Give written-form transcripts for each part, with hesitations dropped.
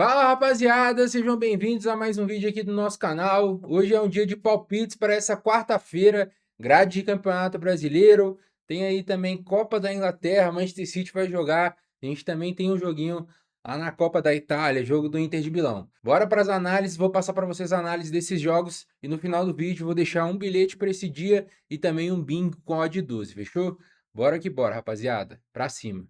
Fala rapaziada, sejam bem-vindos a mais um vídeo aqui do nosso canal. Hoje é um dia de palpites para essa quarta-feira, grade de Campeonato Brasileiro. Tem aí também Copa da Inglaterra, Manchester City vai jogar. A gente também tem um joguinho lá na Copa da Itália, jogo do Inter de Milão. Bora para as análises, vou passar para vocês a análise desses jogos e no final do vídeo vou deixar um bilhete para esse dia e também um bingo com odd 12, fechou? Bora que bora, rapaziada. Pra cima.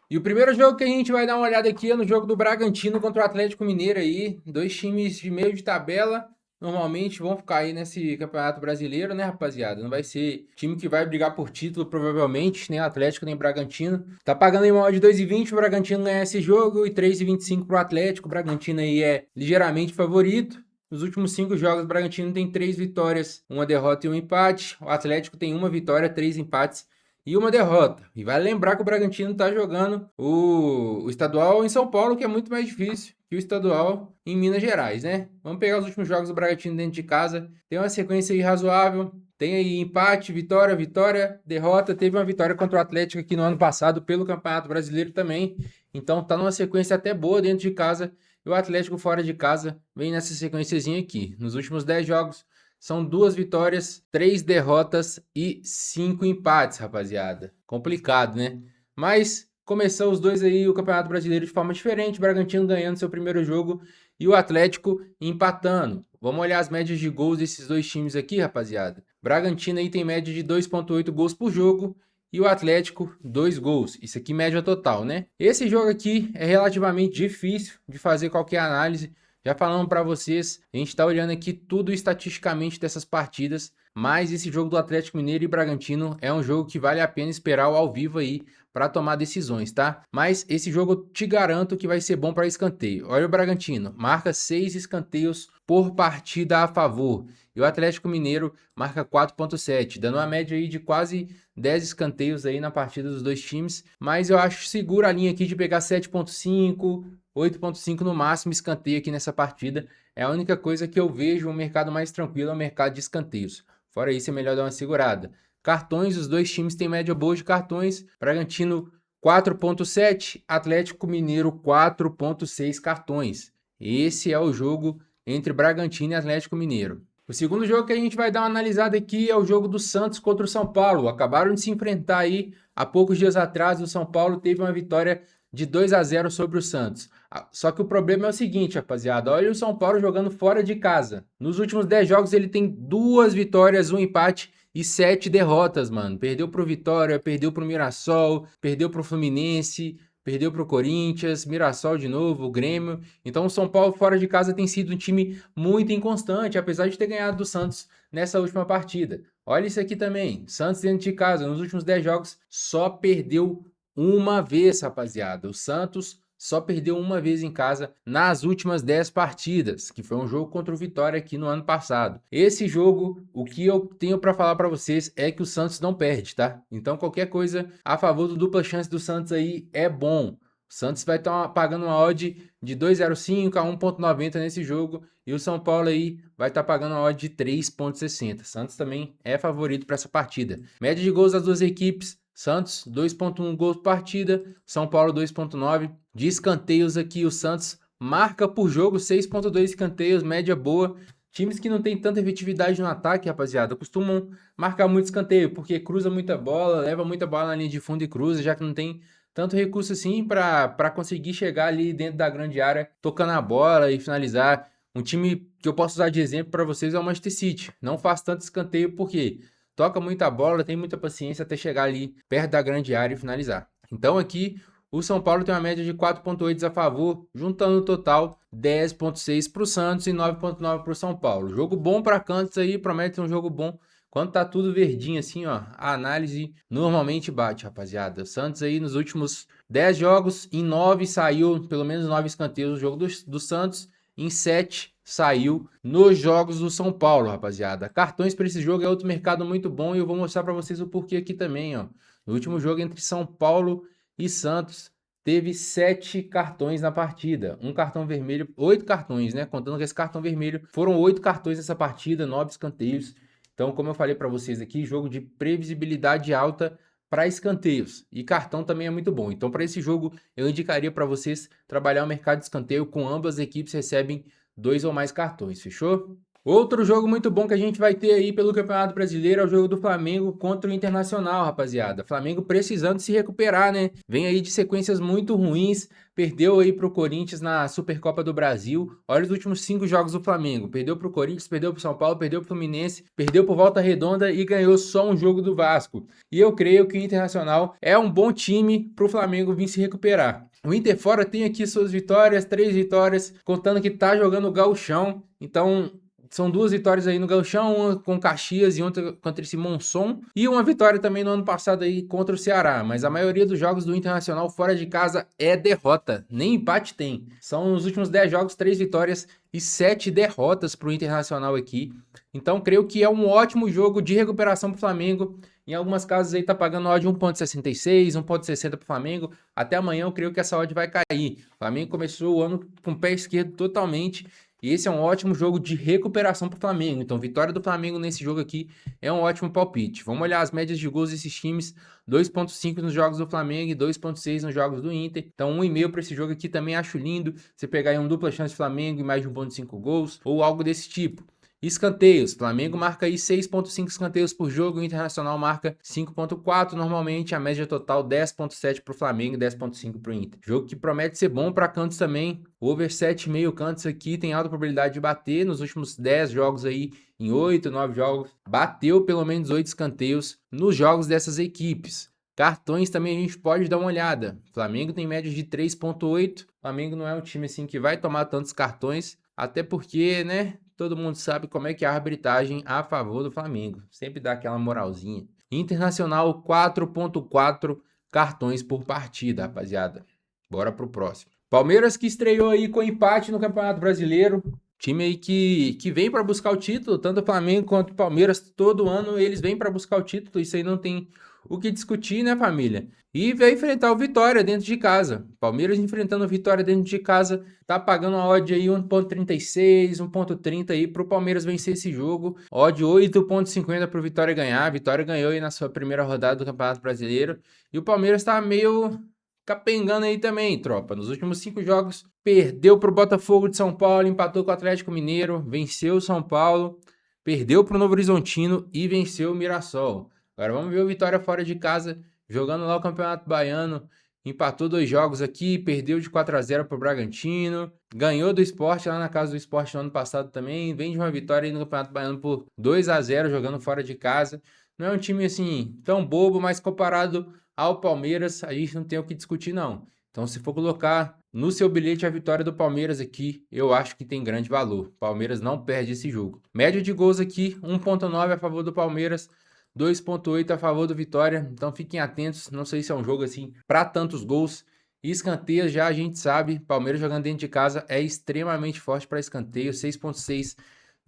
E o primeiro jogo que a gente vai dar uma olhada aqui é no jogo do Bragantino contra o Atlético Mineiro aí. Dois times de meio de tabela. Normalmente vão ficar aí nesse Campeonato Brasileiro, né, rapaziada? Não vai ser time que vai brigar por título, provavelmente, nem Atlético, nem Bragantino. Tá pagando aí uma odd de 2,20 o Bragantino ganhar esse jogo e 3,25 pro Atlético. O Bragantino aí é ligeiramente favorito. Nos últimos 5 jogos, o Bragantino tem 3 vitórias, uma derrota e um empate. O Atlético tem uma vitória, 3 empates e uma derrota. E vale lembrar que o Bragantino está jogando o estadual em São Paulo, que é muito mais difícil que o estadual em Minas Gerais, né? Vamos pegar os últimos jogos do Bragantino dentro de casa. Tem uma sequência aí razoável. Tem aí empate, vitória, vitória, derrota. Teve uma vitória contra o Atlético aqui no ano passado pelo Campeonato Brasileiro também. Então tá numa sequência até boa dentro de casa. E o Atlético fora de casa vem nessa sequenciazinha aqui. Nos últimos 10 jogos, são 2 vitórias, 3 derrotas e 5 empates, rapaziada. Complicado, né? Mas começou os dois aí o Campeonato Brasileiro de forma diferente. O Bragantino ganhando seu primeiro jogo e o Atlético empatando. Vamos olhar as médias de gols desses dois times aqui, rapaziada. Bragantino aí tem média de 2,8 gols por jogo e o Atlético 2 gols. Isso aqui média total, né? Esse jogo aqui é relativamente difícil de fazer qualquer análise. Já falando para vocês, a gente está olhando aqui tudo estatisticamente dessas partidas, mas esse jogo do Atlético Mineiro e Bragantino é um jogo que vale a pena esperar ao vivo aí para tomar decisões, tá? Mas esse jogo eu te garanto que vai ser bom para escanteio. Olha o Bragantino, marca 6 escanteios por partida a favor. E o Atlético Mineiro marca 4,7, dando uma média aí de quase 10 escanteios aí na partida dos dois times. Mas eu acho segura a linha aqui de pegar 7,5, 8,5 no máximo escanteio aqui nessa partida. É a única coisa que eu vejo um mercado mais tranquilo, é o mercado de escanteios. Fora isso, é melhor dar uma segurada. Cartões, os dois times têm média boa de cartões. Bragantino 4,7, Atlético Mineiro 4,6 cartões. Esse é o jogo entre Bragantino e Atlético Mineiro. O segundo jogo que a gente vai dar uma analisada aqui é o jogo do Santos contra o São Paulo. Acabaram de se enfrentar aí há poucos dias atrás. O São Paulo teve uma vitória de 2-0 sobre o Santos. Só que o problema é o seguinte, rapaziada. Olha o São Paulo jogando fora de casa. Nos últimos 10 jogos ele tem 2 vitórias, 1 empate e 7 derrotas, mano. Perdeu pro Vitória, perdeu pro Mirassol, perdeu pro Fluminense, perdeu pro Corinthians, Mirassol de novo, o Grêmio. Então o São Paulo fora de casa tem sido um time muito inconstante, apesar de ter ganhado do Santos nessa última partida. Olha isso aqui também. Santos dentro de casa, nos últimos 10 jogos, só perdeu uma vez, rapaziada. O Santos só perdeu uma vez em casa nas últimas 10 partidas, que foi um jogo contra o Vitória aqui no ano passado. Esse jogo, o que eu tenho para falar para vocês é que o Santos não perde, tá? Então qualquer coisa a favor do dupla chance do Santos aí é bom. O Santos vai estar pagando uma odd de 2,05 a 1,90 nesse jogo e o São Paulo aí vai estar pagando uma odd de 3,60. Santos também é favorito para essa partida. Média de gols das duas equipes: Santos 2,1 gols por partida, São Paulo 2,9. De escanteios aqui, o Santos marca por jogo 6,2 escanteios, média boa. Times que não tem tanta efetividade no ataque, rapaziada, costumam marcar muito escanteio, porque cruza muita bola, leva muita bola na linha de fundo e cruza, já que não tem tanto recurso assim para conseguir chegar ali dentro da grande área, tocando a bola e finalizar. Um time que eu posso usar de exemplo para vocês é o Manchester City. Não faz tanto escanteio porque toca muita bola, tem muita paciência até chegar ali perto da grande área e finalizar. Então aqui o São Paulo tem uma média de 4,8 a favor, juntando no total 10,6 para o Santos e 9,9 para o São Paulo. Jogo bom para cantos aí, promete ser um jogo bom. Quando tá tudo verdinho assim, ó, a análise normalmente bate, rapaziada. O Santos aí nos últimos 10 jogos, em 9 saiu, pelo menos 9 escanteios no jogo do Santos, em 7 saiu nos jogos do São Paulo, rapaziada. Cartões para esse jogo é outro mercado muito bom e eu vou mostrar para vocês o porquê aqui também, ó. No último jogo entre São Paulo e Santos, teve 7 cartões na partida. Um cartão vermelho, 8 cartões, né? Contando com esse cartão vermelho, foram 8 cartões nessa partida, 9 escanteios. Então, como eu falei para vocês aqui, jogo de previsibilidade alta para escanteios. E cartão também é muito bom. Então, para esse jogo, eu indicaria para vocês trabalhar o mercado de escanteio com ambas as equipes recebem 2 ou mais cartões, fechou? Outro jogo muito bom que a gente vai ter aí pelo Campeonato Brasileiro é o jogo do Flamengo contra o Internacional, rapaziada. Flamengo precisando se recuperar, né? Vem aí de sequências muito ruins, perdeu aí pro Corinthians na Supercopa do Brasil. Olha os últimos 5 jogos do Flamengo. Perdeu pro Corinthians, perdeu pro São Paulo, perdeu pro Fluminense, perdeu pro Volta Redonda e ganhou só um jogo do Vasco. E eu creio que o Internacional é um bom time pro Flamengo vir se recuperar. O Inter fora tem aqui suas vitórias, 3 vitórias, contando que tá jogando o Gauchão. Então, são 2 vitórias aí no Gauchão, uma com Caxias e outra contra esse Monson. E uma vitória também no ano passado aí contra o Ceará. Mas a maioria dos jogos do Internacional fora de casa é derrota. Nem empate tem. São nos últimos 10 jogos, 3 vitórias e 7 derrotas para o Internacional aqui. Então, creio que é um ótimo jogo de recuperação para o Flamengo. Em algumas casas aí tá pagando odd 1.66, 1.60 para o Flamengo. Até amanhã eu creio que essa odd vai cair. O Flamengo começou o ano com o pé esquerdo totalmente. E esse é um ótimo jogo de recuperação para o Flamengo. Então, vitória do Flamengo nesse jogo aqui é um ótimo palpite. Vamos olhar as médias de gols desses times. 2.5 nos jogos do Flamengo e 2.6 nos jogos do Inter. Então, 1,5 para esse jogo aqui também acho lindo. Você pegar aí um dupla chance de Flamengo e mais de 1.5 gols ou algo desse tipo. Escanteios, Flamengo marca aí 6.5 escanteios por jogo, o Internacional marca 5.4, normalmente a média total 10.7 para o Flamengo e 10.5 para o Inter. Jogo que promete ser bom para cantos também, o over 7,5 cantos aqui tem alta probabilidade de bater, nos últimos 10 jogos aí, em 8, 9 jogos, bateu pelo menos 8 escanteios nos jogos dessas equipes. Cartões também a gente pode dar uma olhada, Flamengo tem média de 3.8, Flamengo não é um time assim que vai tomar tantos cartões, até porque, né, todo mundo sabe como é que é a arbitragem a favor do Flamengo. Sempre dá aquela moralzinha. Internacional 4.4 cartões por partida, rapaziada. Bora pro próximo. Palmeiras que estreou aí com empate no Campeonato Brasileiro. Time aí que vem para buscar o título, tanto o Flamengo quanto o Palmeiras, todo ano eles vêm para buscar o título, isso aí não tem o que discutir, né, família? E veio enfrentar o Vitória dentro de casa. Palmeiras enfrentando o Vitória dentro de casa, tá pagando uma odd aí 1.36, 1.30 aí pro Palmeiras vencer esse jogo. Odd 8.50 pro Vitória ganhar. A Vitória ganhou aí na sua primeira rodada do Campeonato Brasileiro. E o Palmeiras tá meio capengando aí também, tropa. Nos últimos 5 jogos, perdeu pro Botafogo de São Paulo, empatou com o Atlético Mineiro, venceu o São Paulo, perdeu pro Novo Horizontino e venceu o Mirassol. Agora vamos ver o Vitória fora de casa, jogando lá o Campeonato Baiano, empatou 2 jogos aqui, perdeu de 4-0 pro Bragantino, ganhou do Sport lá na casa do Sport no ano passado também, vem de uma vitória aí no Campeonato Baiano por 2-0 jogando fora de casa. Não é um time assim tão bobo, mas comparado ao Palmeiras, a gente não tem o que discutir não. Então, se for colocar no seu bilhete a vitória do Palmeiras aqui, eu acho que tem grande valor. Palmeiras não perde esse jogo. Média de gols aqui, 1.9 a favor do Palmeiras, 2.8 a favor do Vitória. Então, fiquem atentos. Não sei se é um jogo assim para tantos gols. Escanteios já a gente sabe, Palmeiras jogando dentro de casa é extremamente forte para escanteio, 6.6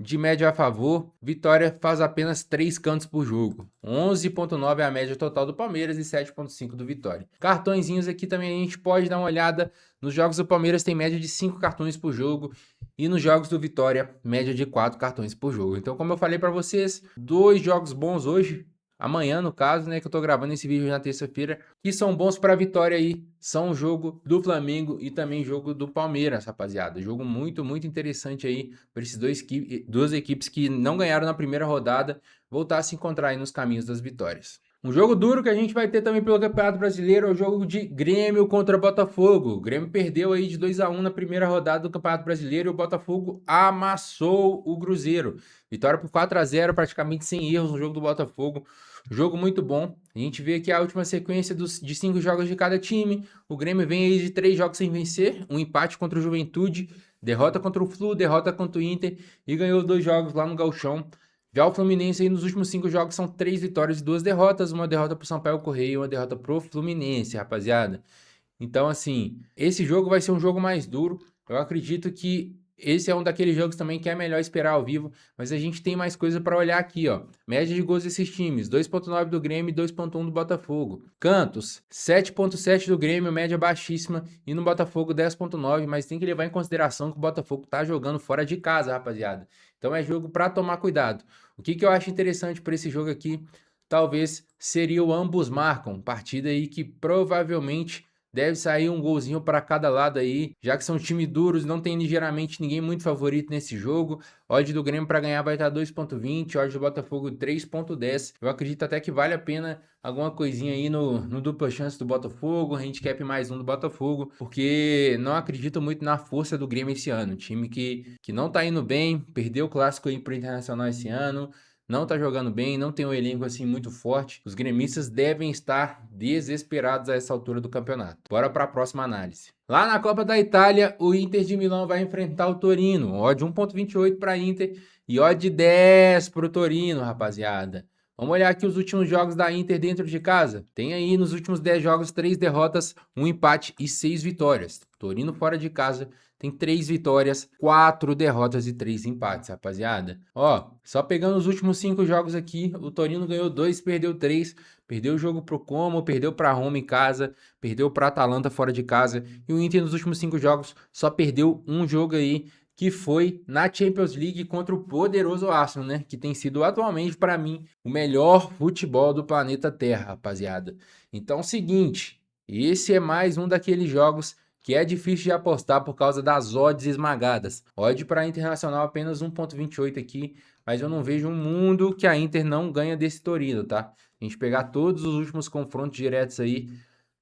de média a favor, Vitória faz apenas 3 cantos por jogo. 11.9 é a média total do Palmeiras e 7.5 do Vitória. Cartõezinhos aqui também a gente pode dar uma olhada. Nos jogos do Palmeiras tem média de 5 cartões por jogo e nos jogos do Vitória, média de 4 cartões por jogo. Então, como eu falei para vocês, 2 jogos bons hoje. Amanhã, no caso, né, que eu tô gravando esse vídeo na terça-feira, que são bons para a vitória aí, são o jogo do Flamengo e também jogo do Palmeiras, rapaziada. Jogo muito, muito interessante aí para esses duas equipes que não ganharam na primeira rodada, voltar a se encontrar aí nos caminhos das vitórias. Um jogo duro que a gente vai ter também pelo Campeonato Brasileiro é o jogo de Grêmio contra Botafogo. O Grêmio perdeu aí de 2-1 na primeira rodada do Campeonato Brasileiro e o Botafogo amassou o Cruzeiro. Vitória por 4-0, praticamente sem erros no jogo do Botafogo. Jogo muito bom. A gente vê aqui a última sequência de 5 jogos de cada time. O Grêmio vem aí de 3 jogos sem vencer. Um empate contra o Juventude, derrota contra o Flu, derrota contra o Inter e ganhou 2 jogos lá no Gauchão. Já o Fluminense aí nos últimos 5 jogos são 3 vitórias e 2 derrotas. Uma derrota pro Sampaio Corrêa e uma derrota pro Fluminense, rapaziada. Então, assim, esse jogo vai ser um jogo mais duro. Eu acredito que esse é um daqueles jogos também que é melhor esperar ao vivo, mas a gente tem mais coisa para olhar aqui, ó. Média de gols desses times, 2.9 do Grêmio e 2.1 do Botafogo. Cantos, 7.7 do Grêmio, média baixíssima, e no Botafogo 10.9, mas tem que levar em consideração que o Botafogo tá jogando fora de casa, rapaziada. Então é jogo para tomar cuidado. O que eu acho interessante por esse jogo aqui, talvez seria o ambos marcam, partida aí que provavelmente deve sair um golzinho para cada lado aí, já que são times duros, não tem ligeiramente ninguém muito favorito nesse jogo. Odd do Grêmio para ganhar vai estar 2.20, odd do Botafogo 3.10. Eu acredito até que vale a pena alguma coisinha aí no dupla chance do Botafogo, handicap mais um do Botafogo, porque não acredito muito na força do Grêmio esse ano. Time que não tá indo bem, perdeu o clássico aí pro Internacional esse ano, não tá jogando bem, não tem um elenco assim muito forte. Os gremistas devem estar desesperados a essa altura do campeonato. Bora para a próxima análise. Lá na Copa da Itália, o Inter de Milão vai enfrentar o Torino. Odd 1.28 para Inter e odd 10 para o Torino, rapaziada. Vamos olhar aqui os últimos jogos da Inter dentro de casa. Tem aí nos últimos 10 jogos 3 derrotas, 1 empate e 6 vitórias. Torino fora de casa tem 3 vitórias, 4 derrotas e 3 empates, rapaziada. Ó, só pegando os últimos 5 jogos aqui, o Torino ganhou 2, perdeu 3, perdeu o jogo pro Como, perdeu pra Roma em casa, perdeu pra Atalanta fora de casa, e o Inter nos últimos 5 jogos só perdeu um jogo aí, que foi na Champions League contra o poderoso Arsenal, né? Que tem sido atualmente, para mim, o melhor futebol do planeta Terra, rapaziada. Então, seguinte, esse é mais um daqueles jogos que é difícil de apostar por causa das odds esmagadas. Odd para Internacional apenas 1.28 aqui, mas eu não vejo um mundo que a Inter não ganha desse Torino, tá? A gente pegar todos os últimos confrontos diretos aí,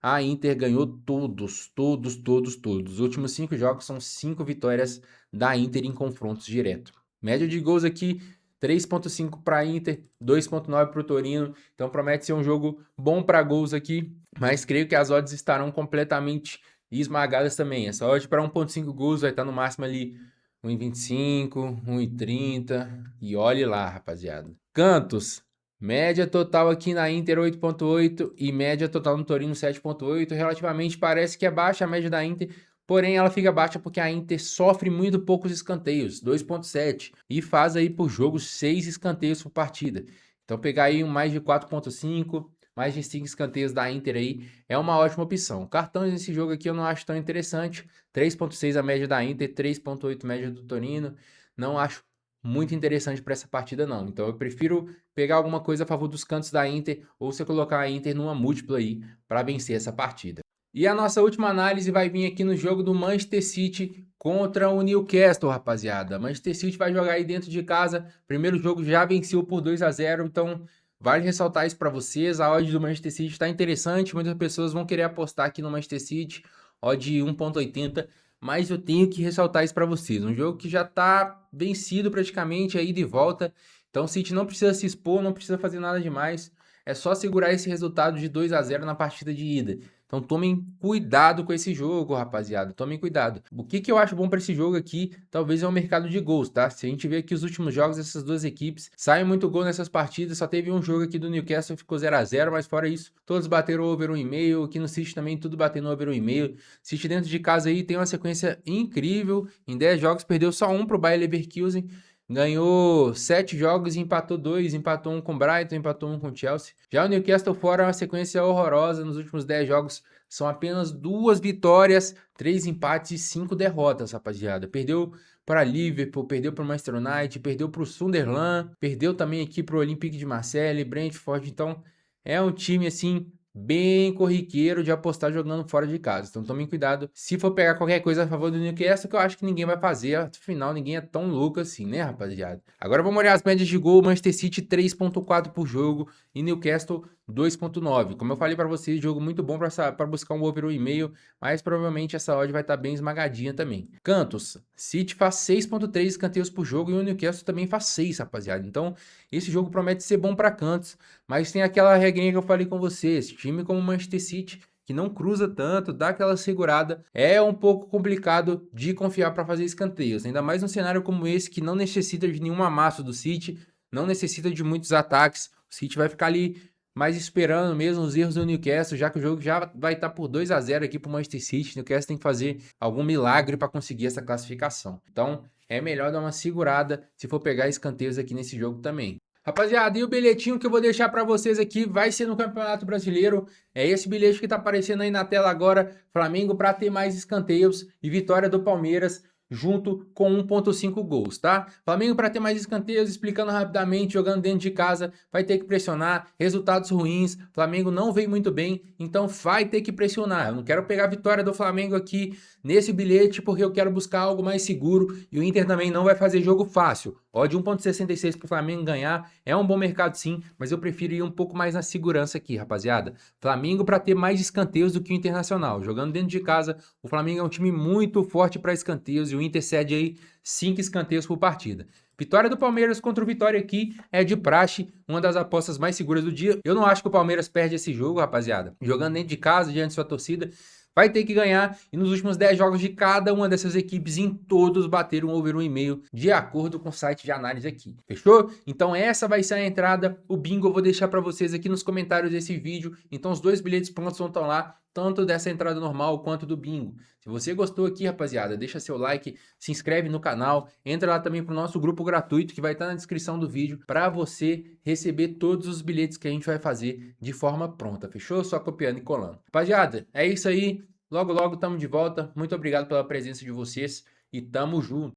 a Inter ganhou todos. Os últimos 5 jogos são 5 vitórias da Inter em confrontos diretos. Média de gols aqui, 3.5 para a Inter, 2.9 para o Torino. Então promete ser um jogo bom para gols aqui, mas creio que as odds estarão completamente esmagadas também. Essa odd para 1.5 gols vai estar no máximo ali 1,25, 1,30 e olhe lá, rapaziada. Cantos, média total aqui na Inter 8.8 e média total no Torino 7.8. Relativamente parece que é baixa a média da Inter, porém ela fica baixa porque a Inter sofre muito poucos escanteios, 2.7, e faz aí por jogo 6 escanteios por partida. Então pegar aí um mais de 4.5, mais de 5 escanteios da Inter aí é uma ótima opção. Cartões nesse jogo aqui eu não acho tão interessante, 3.6 a média da Inter, 3.8 média do Torino, não acho muito interessante para essa partida não. Então eu prefiro pegar alguma coisa a favor dos cantos da Inter ou você colocar a Inter numa múltipla aí para vencer essa partida. E a nossa última análise vai vir aqui no jogo do Manchester City contra o Newcastle, rapaziada. Manchester City vai jogar aí dentro de casa. Primeiro jogo já venceu por 2-0, então vale ressaltar isso para vocês. A odd do Manchester City está interessante, muitas pessoas vão querer apostar aqui no Manchester City, odd 1.80, mas eu tenho que ressaltar isso para vocês. Um jogo que já está vencido praticamente aí de volta, então o City não precisa se expor, não precisa fazer nada demais. É só segurar esse resultado de 2-0 na partida de ida. Então tomem cuidado com esse jogo, rapaziada. Tomem cuidado. O que eu acho bom para esse jogo aqui, talvez é o mercado de gols, tá? Se a gente ver aqui os últimos jogos dessas duas equipes, sai muito gol nessas partidas. Só teve um jogo aqui do Newcastle, ficou 0-0, mas fora isso, todos bateram over 1,5. Aqui no City também, tudo batendo over 1,5. City dentro de casa aí tem uma sequência incrível. Em 10 jogos, perdeu só um pro Bayer Leverkusen. Ganhou 7 jogos e empatou 2, empatou 1 com o Brighton, empatou 1 com o Chelsea. Já o Newcastle fora é uma sequência horrorosa, nos últimos 10 jogos são apenas 2 vitórias, 3 empates e 5 derrotas, rapaziada. Perdeu para Liverpool, perdeu para o Manchester United, perdeu para o Sunderland, perdeu também aqui para o Olympique de Marseille, Brentford. Então é um time assim bem corriqueiro de apostar jogando fora de casa. Então tomem cuidado. Se for pegar qualquer coisa a favor do Newcastle, que eu acho que ninguém vai fazer. Afinal, ninguém é tão louco assim, né, rapaziada? Agora vamos olhar as médias de gol. Manchester City 3.4 por jogo e Newcastle 2.9. Como eu falei para vocês, jogo muito bom para buscar um over 1,5, mas provavelmente essa odd vai estar bem esmagadinha também. Cantos, City faz 6.3 escanteios por jogo e o Newcastle também faz 6, rapaziada. Então, esse jogo promete ser bom para cantos, mas tem aquela regrinha que eu falei com vocês. Time como o Manchester City, que não cruza tanto, dá aquela segurada, é um pouco complicado de confiar para fazer escanteios. Ainda mais num cenário como esse, que não necessita de nenhuma massa do City, não necessita de muitos ataques. O City vai ficar ali mas esperando mesmo os erros do Newcastle, já que o jogo já vai estar por 2-0 aqui pro Manchester City. O Newcastle tem que fazer algum milagre para conseguir essa classificação. Então, é melhor dar uma segurada se for pegar escanteios aqui nesse jogo também. Rapaziada, e o bilhetinho que eu vou deixar para vocês aqui vai ser no Campeonato Brasileiro. É esse bilhete que tá aparecendo aí na tela agora. Flamengo para ter mais escanteios e vitória do Palmeiras junto com 1.5 gols, tá? Flamengo para ter mais escanteios, explicando rapidamente, jogando dentro de casa, vai ter que pressionar, resultados ruins, Flamengo não veio muito bem, então vai ter que pressionar. Eu não quero pegar a vitória do Flamengo aqui nesse bilhete porque eu quero buscar algo mais seguro e o Inter também não vai fazer jogo fácil. Odd 1.66 para o Flamengo ganhar é um bom mercado sim, mas eu prefiro ir um pouco mais na segurança aqui, rapaziada. Flamengo para ter mais escanteios do que o Internacional, jogando dentro de casa, o Flamengo é um time muito forte para escanteios e o Inter cede aí 5 escanteios por partida. Vitória do Palmeiras contra o Vitória aqui é de praxe, uma das apostas mais seguras do dia. Eu não acho que o Palmeiras perde esse jogo, rapaziada. Jogando dentro de casa, diante de sua torcida, vai ter que ganhar. E nos últimos 10 jogos de cada uma dessas equipes, em todos bateram over 1,5, de acordo com o site de análise aqui. Fechou? Então essa vai ser a entrada. O bingo eu vou deixar para vocês aqui nos comentários desse vídeo. Então os dois bilhetes prontos vão estar lá, tanto dessa entrada normal quanto do bingo. Se você gostou aqui, rapaziada, deixa seu like, se inscreve no canal, entra lá também pro nosso grupo gratuito que vai estar na descrição do vídeo para você receber todos os bilhetes que a gente vai fazer de forma pronta, fechou? Só copiando e colando. Rapaziada, é isso aí. Logo, logo estamos de volta. Muito obrigado pela presença de vocês e tamo junto.